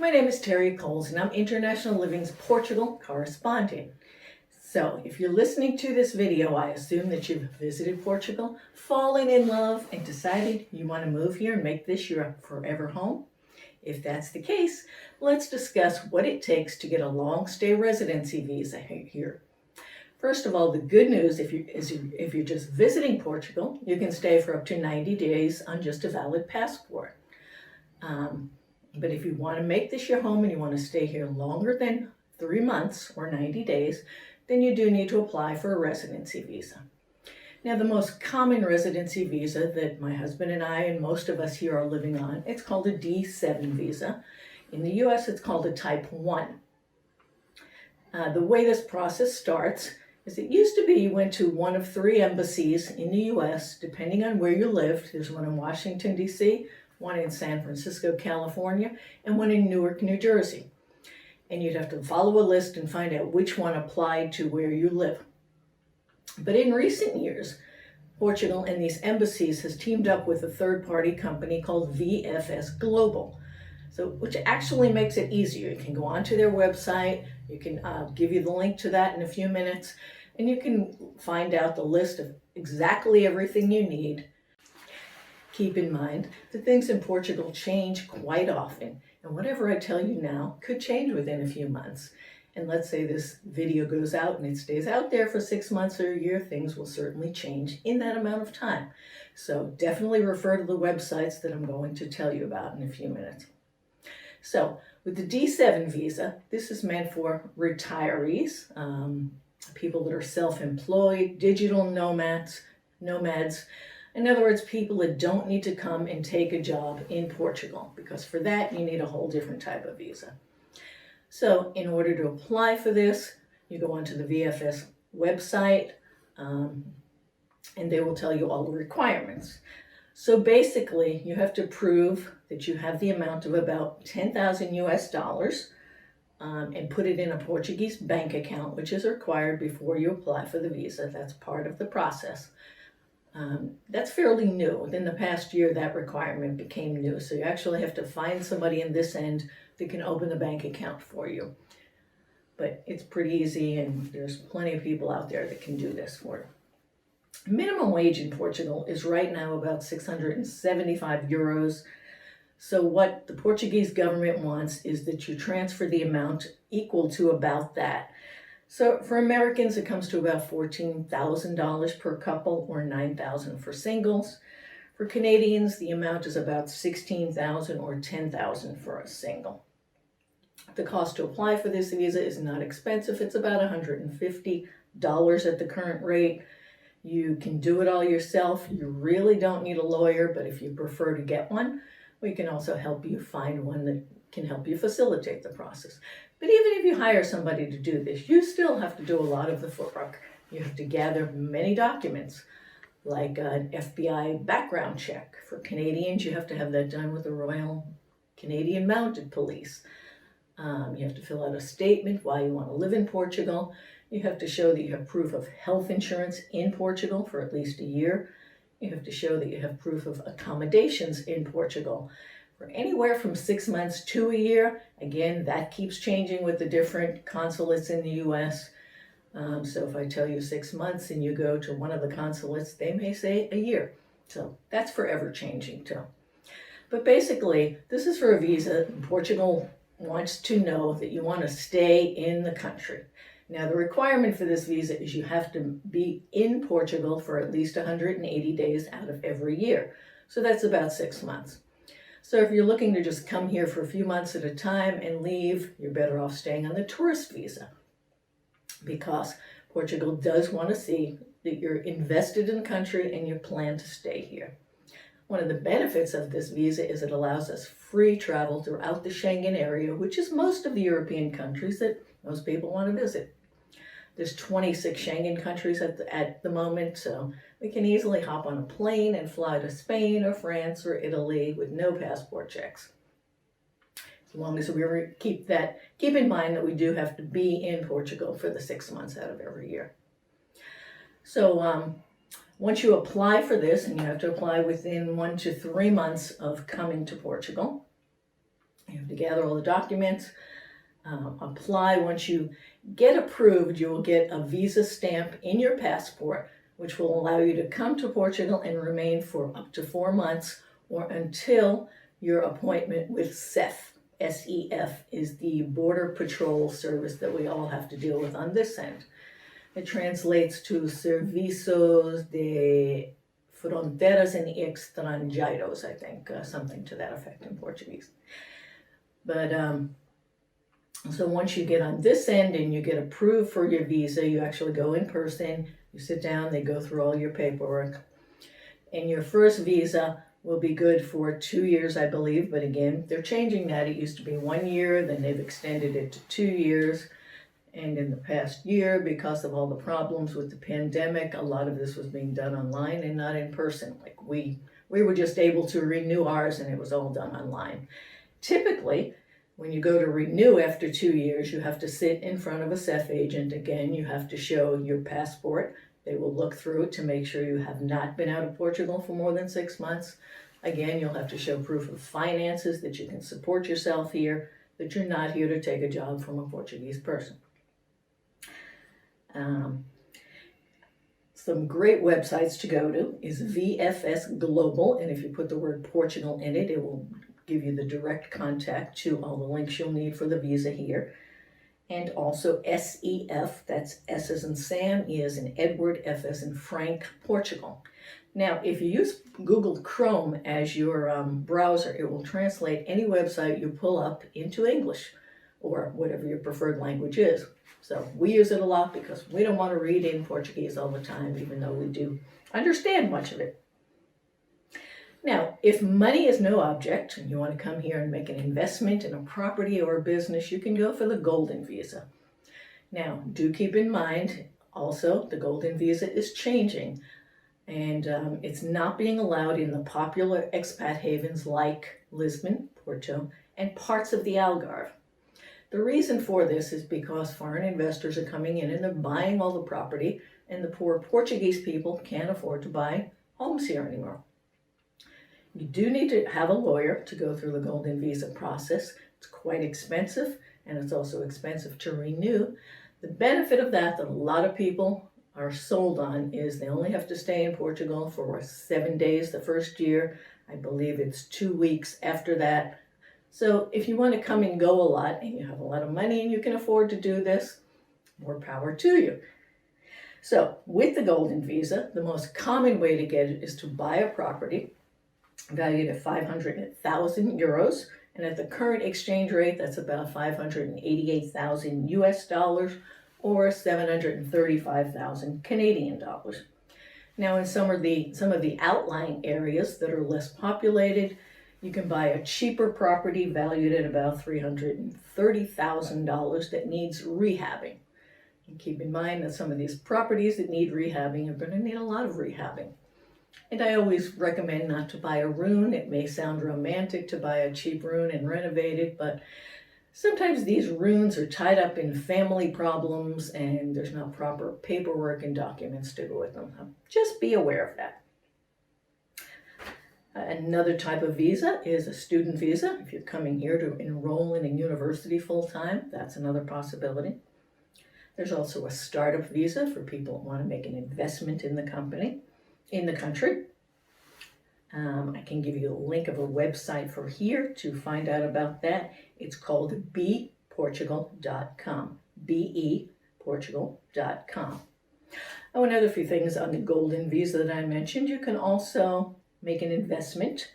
My name is Terry Coles and I'm International Living's Portugal correspondent. So if you're listening to this video, I assume that you've visited Portugal, fallen in love, and decided you want to move here and make this your forever home. If that's the case, let's discuss what it takes to get a long stay residency visa here. First of all, the good news if you're just visiting Portugal, you can stay for up to 90 days on just a valid passport. But if you want to make this your home and you want to stay here longer than 3 months or 90 days, then you do need to apply for a residency visa. Now, the most common residency visa that my husband and I and most of us here are living on, it's called a D7 visa. In the US, it's called a Type 1. The way this process starts is it used to be you went to one of 3 embassies in the US, depending on where you lived. There's one in Washington, D.C., one in San Francisco, California, and one in Newark, New Jersey. And you'd have to follow a list and find out which one applied to where you live. But in recent years, Portugal and these embassies has teamed up with a third-party company called VFS Global, which actually makes it easier. You can go onto their website, you can give you the link to that in a few minutes, and you can find out the list of exactly everything you need. Keep in mind that things in Portugal change quite often, and whatever I tell you now could change within a few months. And let's say this video goes out and it stays out there for 6 months or a year, things will certainly change in that amount of time. So definitely refer to the websites that I'm going to tell you about in a few minutes. So with the D7 visa, this is meant for retirees, people that are self-employed, digital nomads. In other words, people that don't need to come and take a job in Portugal, because for that you need a whole different type of visa. So in order to apply for this, you go onto the VFS website and they will tell you all the requirements. So basically, you have to prove that you have the amount of about 10,000 US dollars and put it in a Portuguese bank account, which is required before you apply for the visa. That's part of the process. That's fairly new. Within the past year, that requirement became new. So you actually have to find somebody in this end that can open the bank account for you. But it's pretty easy, and there's plenty of people out there that can do this for you. Minimum wage in Portugal is right now about 675 euros. So what the Portuguese government wants is that you transfer the amount equal to about that. So for Americans, it comes to about $14,000 per couple or $9,000 for singles. For Canadians, the amount is about $16,000 or $10,000 for a single. The cost to apply for this visa is not expensive. It's about $150 at the current rate. You can do it all yourself. You really don't need a lawyer, but if you prefer to get one, we can also help you find one that can help you facilitate the process. But even if you hire somebody to do this, you still have to do a lot of the footwork. You have to gather many documents, like an FBI background check. For Canadians, you have to have that done with the Royal Canadian Mounted Police. You have to fill out a statement why you want to live in Portugal. You have to show that you have proof of health insurance in Portugal for at least a year. You have to show that you have proof of accommodations in Portugal for anywhere from 6 months to a year. Again, that keeps changing with the different consulates in the US. So if I tell you 6 months and you go to one of the consulates, they may say a year. So that's forever changing too. But basically, this is for a visa. Portugal wants to know that you want to stay in the country. Now, the requirement for this visa is you have to be in Portugal for at least 180 days out of every year. So that's about 6 months. So if you're looking to just come here for a few months at a time and leave, you're better off staying on the tourist visa, because Portugal does want to see that you're invested in the country and you plan to stay here. One of the benefits of this visa is it allows us free travel throughout the Schengen area, which is most of the European countries that most people want to visit. There's 26 Schengen countries at the moment, so we can easily hop on a plane and fly to Spain or France or Italy with no passport checks. As long as we keep in mind that we do have to be in Portugal for the 6 months out of every year. So once you apply for this, and you have to apply within 1 to 3 months of coming to Portugal, You have to gather all the documents, apply. Once you get approved, you will get a visa stamp in your passport, which will allow you to come to Portugal and remain for up to 4 months or until your appointment with SEF. SEF is the Border Patrol service that we all have to deal with on this end. It translates to Serviços de Fronteiras e Estrangeiros, I think, something to that effect in Portuguese. But so once you get on this end and you get approved for your visa, you actually go in person, you sit down, they go through all your paperwork. And your first visa will be good for 2 years, I believe. But again, they're changing that. It used to be 1 year, then they've extended it to 2 years. And in the past year, because of all the problems with the pandemic, a lot of this was being done online and not in person. Like we were just able to renew ours and it was all done online. Typically, when you go to renew after 2 years, you have to sit in front of a SEF agent. Again, you have to show your passport. They will look through it to make sure you have not been out of Portugal for more than 6 months. Again, you'll have to show proof of finances, that you can support yourself here, that you're not here to take a job from a Portuguese person. Some great websites to go to is VFS Global, and if you put the word Portugal in it, it will give you the direct contact to all the links you'll need for the visa here. And also SEF, that's S as in Sam, E as in Edward, F as in Frank, Portugal. Now, if you use Google Chrome as your browser, it will translate any website you pull up into English or whatever your preferred language is. So we use it a lot because we don't want to read in Portuguese all the time, even though we do understand much of it. Now, if money is no object and you want to come here and make an investment in a property or a business, you can go for the Golden Visa. Now, do keep in mind also the Golden Visa is changing, and it's not being allowed in the popular expat havens like Lisbon, Porto, and parts of the Algarve. The reason for this is because foreign investors are coming in and they're buying all the property, and the poor Portuguese people can't afford to buy homes here anymore. You do need to have a lawyer to go through the Golden Visa process. It's quite expensive, and it's also expensive to renew. The benefit of that a lot of people are sold on is they only have to stay in Portugal for 7 days the first year. I believe it's 2 weeks after that. So if you want to come and go a lot and you have a lot of money and you can afford to do this, more power to you. So with the Golden Visa, the most common way to get it is to buy a property valued at 500,000 euros. And at the current exchange rate, that's about 588,000 US dollars or 735,000 Canadian dollars. Now in some of the outlying areas that are less populated, you can buy a cheaper property valued at about $330,000 that needs rehabbing. And keep in mind that some of these properties that need rehabbing are going to need a lot of rehabbing. And I always recommend not to buy a ruin. It may sound romantic to buy a cheap ruin and renovate it, but sometimes these ruins are tied up in family problems and there's not proper paperwork and documents to go with them. Just be aware of that. Another type of visa is a student visa. If you're coming here to enroll in a university full-time, that's another possibility. There's also a startup visa for people who want to make an investment in the country. I can give you a link of a website for here to find out about that. It's called beportugal.com. beportugal.com. Oh, another few things on the Golden Visa that I mentioned. You can also make an investment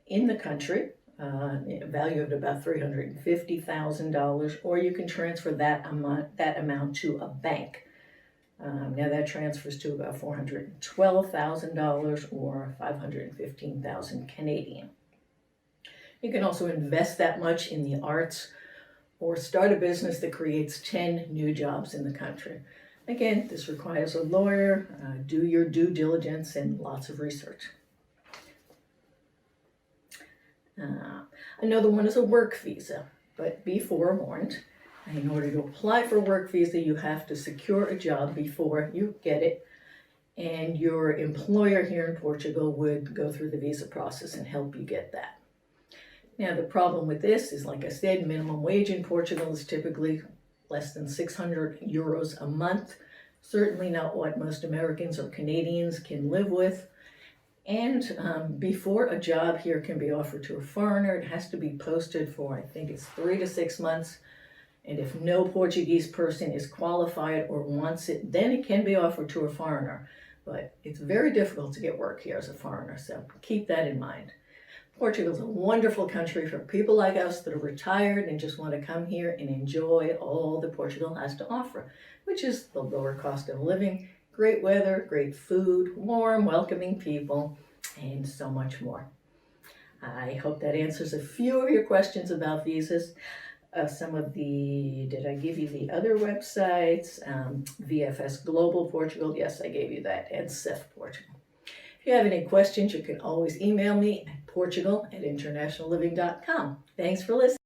in the country, valued at about $350,000, or you can transfer that amount to a bank. Now that transfers to about $412,000 or 515,000 Canadian. You can also invest that much in the arts or start a business that creates 10 new jobs in the country. Again, this requires a lawyer, do your due diligence and lots of research. Another one is a work visa, but be forewarned. In order to apply for a work visa, you have to secure a job before you get it, and your employer here in Portugal would go through the visa process and help you get that. Now, the problem with this is, like I said, minimum wage in Portugal is typically less than 600 euros a month. Certainly not what most Americans or Canadians can live with. And before a job here can be offered to a foreigner, it has to be posted for, I think it's 3 to 6 months. And if no Portuguese person is qualified or wants it, then it can be offered to a foreigner. But it's very difficult to get work here as a foreigner, so keep that in mind. Portugal's a wonderful country for people like us that are retired and just want to come here and enjoy all that Portugal has to offer, which is the lower cost of living, great weather, great food, warm, welcoming people, and so much more. I hope that answers a few of your questions about visas. Did I give you the other websites? VFS Global Portugal, yes, I gave you that, and CIF Portugal. If you have any questions, you can always email me at portugal@internationalliving.com. Thanks for listening.